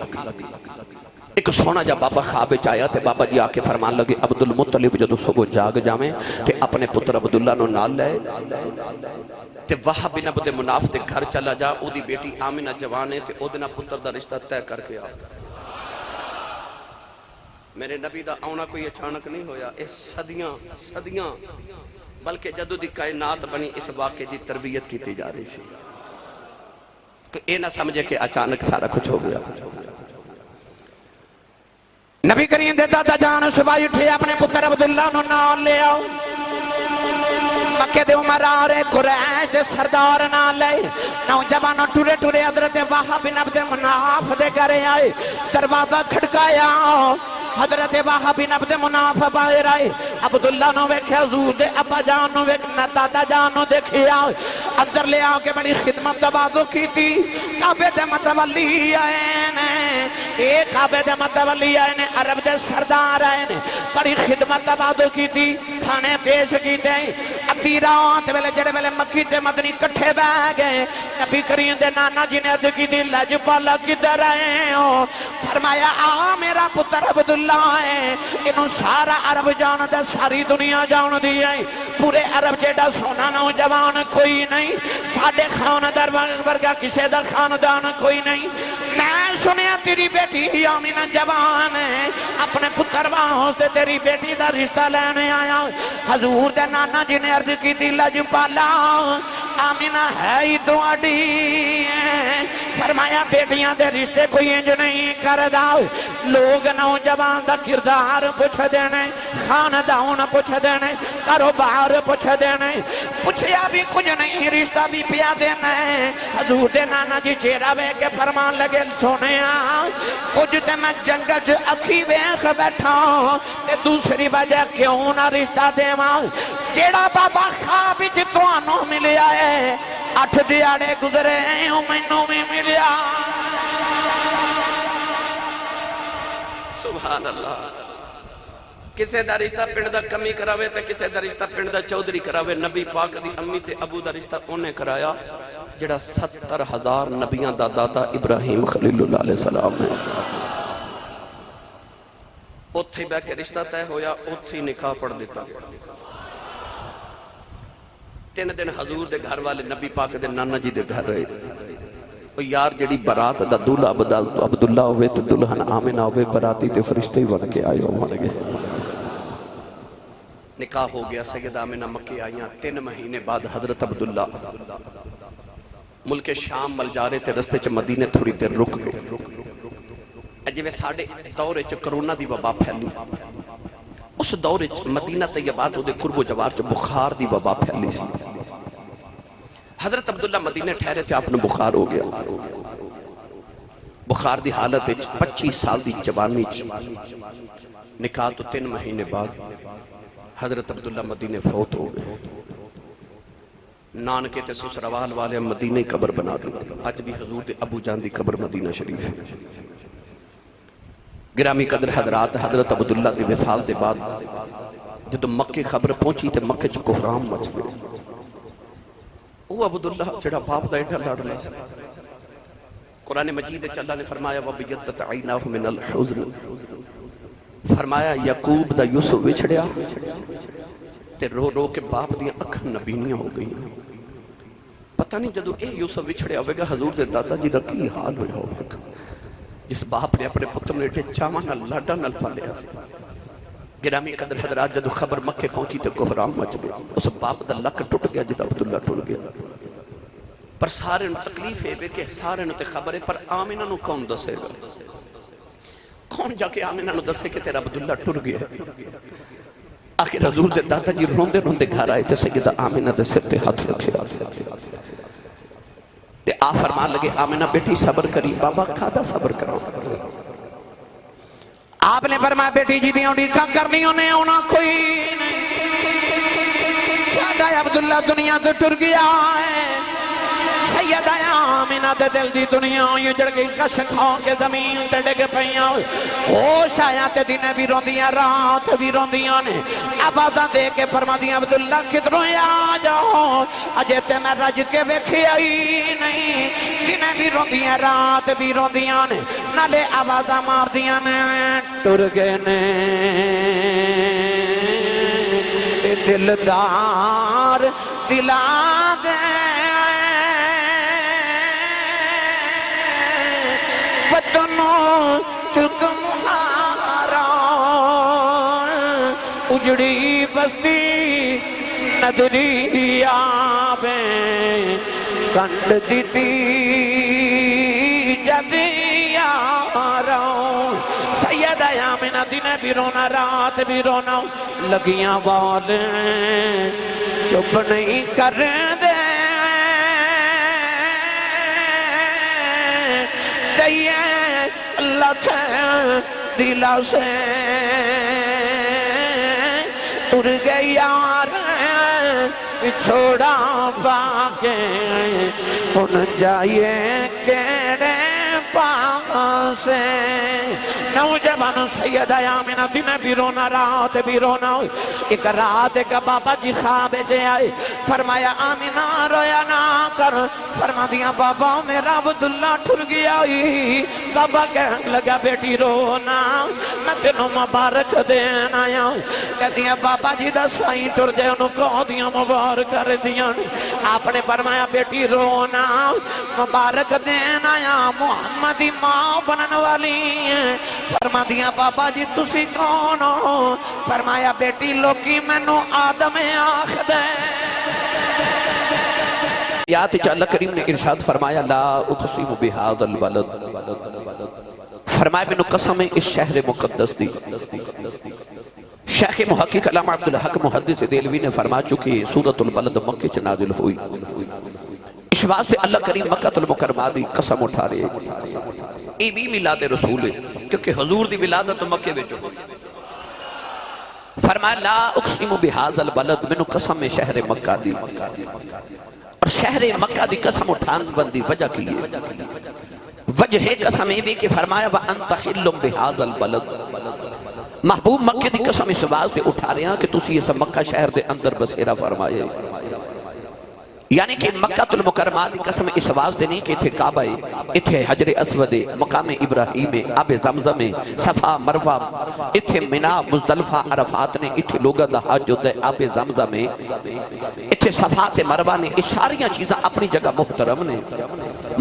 ایک سونا جا بابا خواب چایا تے بابا جی آکے فرمان لگے عبدالمطلب جدو صبح جاگ جامیں تے اپنے پتر عبداللہ نو نال لے تے وہب بن عبد مناف دے گھر چلا جا، او دی بیٹی آمینہ جوانے تے او دینا پتر دا رشتہ طے کر کے آ۔ میرے نبی دا آنا کوئی اچانک نہیں ہویا، اس صدیاں بلکہ جدو دی کائنات بنی اس واقعے دی تربیت کی جا رہی سی، کہ اے نہ سمجھے کہ اچانک سارا کچھ ہو گیا۔ نبی کریم دے دادا جان صبح اٹھے اپنے پتر عبداللہ نو نال لے آؤ، مکے دے عمرار قریش دے سردار نال لے، نوجوان ٹورے ٹورے حضرت وہب بن عبد مناف دے گھرے آئے، دروازہ کھڑکایا، حضرت وہب بن عبد مناف باہر آئے، عبداللہ نو ویکھے حضور دے ابا جان نو ویکھنا دادا جان نو دیکھیا، اندر لے آ کے بڑی خدمت تواضع کی تھی، کعبے دے متولی آئے نے، ایک کعبے دے متولی آئے نے، عرب دے سردار آئے نے، بڑی خدمت تواضع کی تھی، کھانے پیش کی تھی، ادھی رات ویلے جڑے ویلے مکی تے مدنی کٹھے بہ گئے، نبی کریم دے نانا جی نے عرض کی تھی لاجپالا کدھر آئے ہو؟ فرمایا آ میرا پتر عبداللہ ہے، انہوں سارا عرب جان دے، ساری دنیا جان دی ہے، پورے عرب جیڑا سونا نوجوان کوئی نہیں، ساڑھے خاندار ورگا کسے دا خاندان کوئی نہیں، میں سنیا تیری بیٹی آمینہ جوان ہے، اپنے پتر واسطے تیری بیٹی دا رشتہ لینے آیا۔ حضور دے نانا جی نے عرض کی تھی لاجپالا آمینہ ہے ہی تواڈی ہے، فرمایا بیٹیاں دے رشتے کوئی انج نہیں کردا لوگ نوجوان دا کردار پوچھ دینے خاندان پوچھ دینے کاروبار پوچھ دینے پوچھیا بھی کچھ نہیں رشتہ بھی پیا دینا ہے حضور دے نانا جی چہرہ وے کے فرمان لگے سونے کچھ تے میں جنگل چ اکھی ویکھ بیٹھا تے دوسری وجہ کیوں نہ رشتہ دیواں جیڑا بابا خواب وچ تانوں ملیا ہے 8 دیہاڑے گزرے او مینوں بھی ملیا سبحان اللہ کسے دا رشتہ پنڈ دا کمی کراوے تے کسے دا رشتہ پنڈ دا چودھری کراوے نبی پاک دی امی تے ابو دا رشتہ انہیں کرایا جڑا 70,000 نبیاں دا دادا ابراہیم خلیل اللہ علیہ السلام ہے اتھے بے کے رشتہ تے ہویا اتھے نکاح پڑھ دیتا 3 دن حضور دے گھر والے نبی پاک دے نانا جی دے گھر رہے یار جڑی برات دا دولہ عبداللہ ہوئے تو دلہن آمنہ ہوئے براتی تے فرشتے ہی بن کے آئے ہوں گے نکاح ہو گیا سید آمنہ مکہ آئیاں 3 مہینے بعد حضرت عبداللہ ملک شام مل جا رہے تھے رستے چ مدینے تھوڑی دیر رک گئے جویں ساڑے دورے چ کرونا دی وبا پھیلی اس دورے چ مدینہ طیبات دے قرب و جوار چ بخار دی وبا پھیلی سی حضرت عبداللہ مدینہ ٹھہرے تھے آپ نے بخار ہو گیا بخار دی حالت 25 سال دی جوانی نکاح تو 3 مہینے بعد حضرت عبداللہ مدینہ فوت ہو گئے نانکے تے سسروال والے مدینہ قبر بنا دی آج بھی حضور دے ابو جان دی قبر مدینہ شریف ہے گرامی قدر حضرات حضرت عبداللہ دی وصال دے بعد جدو مکہ خبر پہنچی تے مکہ چ کوہرام مچ گئے وہ عبداللہ جڑا باپ دا ایڈا لڑ لے قرآن مجید اللہ نے فرمایا وَبِيَدَّتْ عَيْنَاهُ مِنَ الْحُزْنِ فرمایا یعقوب دا یوسف وچھڑیا تے رو رو کے باپ دیاں اکھاں نبینیاں ہو گئی پتہ نہیں جدو اے یوسف وچھڑیا ہوئے گا حضور دے دادا جی دا کی حال ہویا ہوئے گا جس باپ نے اپنے پتر نے ایڈے چاواں نال لاڈا نال پالیا سی گرامی قدر حضرات جدو خبر مکہ پہنچی تے کوہرام مچ گیا اس باپ دا لک ٹوٹ گیا جتا عبداللہ ٹوٹ گیا پر سارے نو تکلیف ہے کہ سارے نو تے خبر ہے پر آمنہ نو کون دسے گا کون جا کے آمنہ نو دسے کہ تیرا عبداللہ ٹوٹ گیا آخر حضور دے دادا جی روندے روندے گھر آئے تے سیدہ آمنہ دے سر تے ہاتھ رکھے تے آ فرمان لگے آمنہ بیٹی صبر کری بابا کھادا صبر کرو آپ نے فرمایا بیٹی جی دیاں ڈیکا کرنی انہیں ہونا کوئی نہیں عبداللہ دنیا تو ٹر گیا ہے سیدہ آمنہ دے دل دی دنیا یہ جڑ گئی کش کھاؤ کے زمین تے ڈگ پہیاں ہوش آیا تے دن بھی روندیاں رات بھی روندیاں نے آبادہ دے کے فرما دیا عبداللہ کدھروں آ جاؤ اجے تے میں رج کے ویکھی آئی نہیں دن بھی روندیاں رات بھی روندیاں نے نالے آبادہ مار دیاں نے ٹر گئے نے دلدار دلا دے وطنوں چک مہارا اجڑی بستی ندری آبیں کنڈ دیتی جدی آراؤں سیدہ آمنہ دن بھی رونا رات بھی رونا لگیاں والیں چپ نہیں کر دے دئیے اللہ کے دلہ سے ٹر گئی یار چھوڑا باقے ان جائیے کیڑے پاسے نوجوان سیدہ آمنہ دن بھی رونا رات بھی رونا ایک رات کا بابا جی خواب جے آئے فرمایا آمنہ رویا نہ کر فرما دیا بابا میرا عبداللہ ٹھر گیا بابا کہنے لگا بیٹی رونا میں تینوں مبارک دینا آیا کہہ دیا بابا جی دا سائیں ٹر جائے انہوں کو دیا مبارک کر دیا آپ نے فرمایا بیٹی رونا مبارک دینا آیا محمدی ماں بنن والی ہیں فرما دیا بابا جی تسی کون ہو فرمایا بیٹی لوکی میں نو آدم آخ دے آیات چ اللہ کریم نے ارشاد فرمایا لا اقسم بہذا البلد، فرمایا میں نے قسم ہے اس شہر مقدس دی۔ شیخ محقق علامہ عبدالحق محدث دہلوی نے فرما چکی سورۃ البلد مکہ چ نازل ہوئی، اس واسطے اللہ کریم مکہ المکرمہ دی قسم اٹھا رہے اے بھی میلاد رسول ہے کیونکہ حضور دی ولادت مکے وچ ہوئی۔ فرمایا لا اقسم بہذا البلد، میں نے قسم ہے شہر مکہ دی، اور شہر مکہ دی قسم اٹھان بندی وجہ کی ہے، وجہ قسم یہ بھی کہ فرمایا وَأَنْتَ حِلٌّ بِهَذَا الْبَلَدِ، محبوب مکہ دی قسم اس واسطے اٹھا رہے ہیں کہ تسی اس مکہ شہر دے اندر بسیرہ فرمائے، یعنی کہ مکہ المکرمہ دی قسم اس واسطے نہیں کہ اتھے کعبہ ہے، اتھے حجر اسود ہے، مقام ابراہیم ہے، آب زمزم ہے، صفا مروہ، اتھے منی مزدلفہ عرفات نے، اتھے لوگاں دا حج ہوتا ہے، آب زمزم ہے، اتھے صفات مروہ نے، اس ساریاں چیزاں اپنی جگہ محترم نے،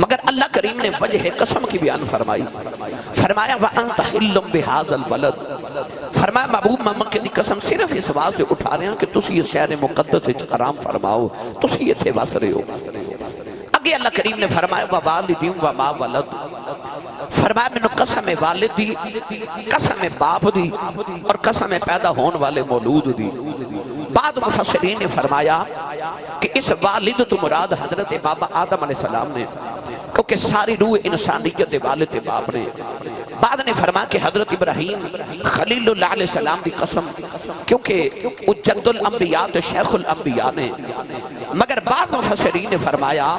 مگر اللہ کریم نے وجہ قسم کی بیان فرمائی، فرمایا وَأَنْتَ حِلٌّ بِهَذَا الْبَلَدِ، فرمایا محبوب مکہ دی قسم صرف اس واسطے اٹھا رہے ہیں کہ تسی اس شہر مقدس وچ حرام فرماؤ، تسی اتھے وس رہے ہو۔ اگے اللہ کریم نے فرمایا وَوَالِدٍ وَمَا وَلَدٍ، فرمایا میں نے قسم والد دی، قسم باپ دی، اور قسم پیدا ہون والے مولود دی۔ بعد مفسرین نے فرمایا کہ اس والد تو مراد حضرت بابا آدم علیہ السلام نے، کیونکہ ساری روح انسانیت والد باپ نے۔ بعد نے فرمایا کہ حضرت ابراہیم خلیل اللہ علیہ السلام دی قسم، کیونکہ وہ جد الانبیاء تو شیخ الانبیاء نے، مگر بعد مفسرین نے فرمایا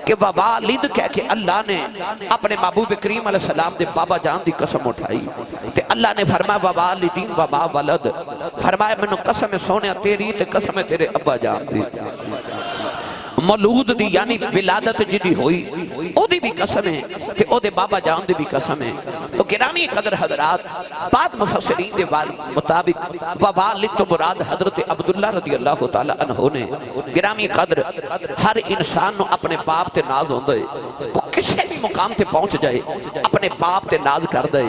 کہ والد کہہ کے اللہ نے اپنے محبوب کریم علیہ السلام دے بابا جان دی قسم اٹھائی، تے اللہ نے فرمایا والدین وما ولد، فرمایا میں نے قسم سونے تیری تے قسم تیرے ابا جان دی، مولود دی یعنی ولادت جدی ہوئی او دی بھی قسم ہے تے او دے بابا جان دی بھی قسم ہے۔ تو گرامی قدر حضرات، بعد مفسرین دے مطابق والد تو مراد حضرت عبداللہ رضی اللہ تعالی عنہ نے، گرامی قدر ہر انسان نو اپنے باپ تے ناز ہوندے، وہ کسے بھی مقام تے پہنچ جائے اپنے باپ تے ناز کر دے۔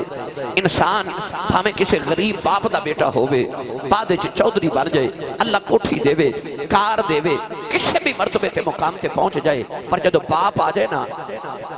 انسان ہمیں کسی غریب باپ دا بیٹا ہوئے، بعد چودھری بن جائے، اللہ کوٹھی دے وے، کار دے وے، کسے بھی مرتبے تے مقام تے پہنچ جائے، پر جدو باپ آ جائے نا،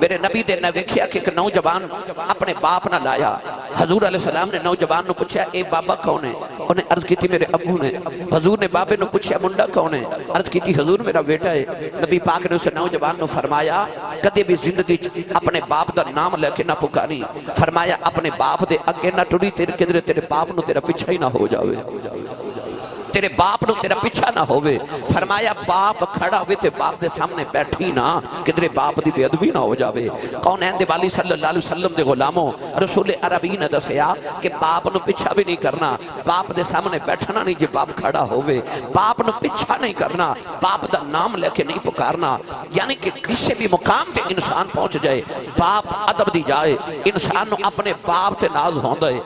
میرے نبی دے نویکھیا کہ ایک نوجوان اپنے باپ نہ لایا، حضور علیہ السلام نے نوجوان نو پوچھا اے بابا کون ہے؟ انہیں عرض کی تھی میرے ابو نے۔ حضور نے بابے نو پوچھا منڈا کون ہے؟ عرض کی تھی حضور میرا بیٹا ہے۔ نبی پاک نے اسے نوجوان نو فرمایا کدے بھی زندگی اپنے باپ دا نام لے کے نہ پکاری، فرمایا اپنے باپ دے اگے نہ ٹڑی، تیرے باپ نو تیرا پیچھا ہی نہ ہو جاوے، تیرے باپ نو تیرا پیچھا نہ ہوئے۔ فرمایا باپ کھڑا ہوئے تے باپ دے سامنے بیٹھی نہ، کدھرے باپ دی بے ادبی نہ ہو جاوے۔ کونین دے والی صلی اللہ علیہ وسلم دے غلاموں، رسول عربی نے دسیا کہ باپ نو پیچھا بھی نہیں کرنا، باپ دے سامنے بیٹھنا نہیں، جے باپ کھڑا ہوئے باپ نو پیچھا نہیں کرنا، باپ دا نام لے کے نہیں پکارنا، یعنی کہ کسی بھی مقام تے انسان پہنچ جائے، باپ ادب دی جائے، انسان نو اپنے باپ تے ناز ہوندے۔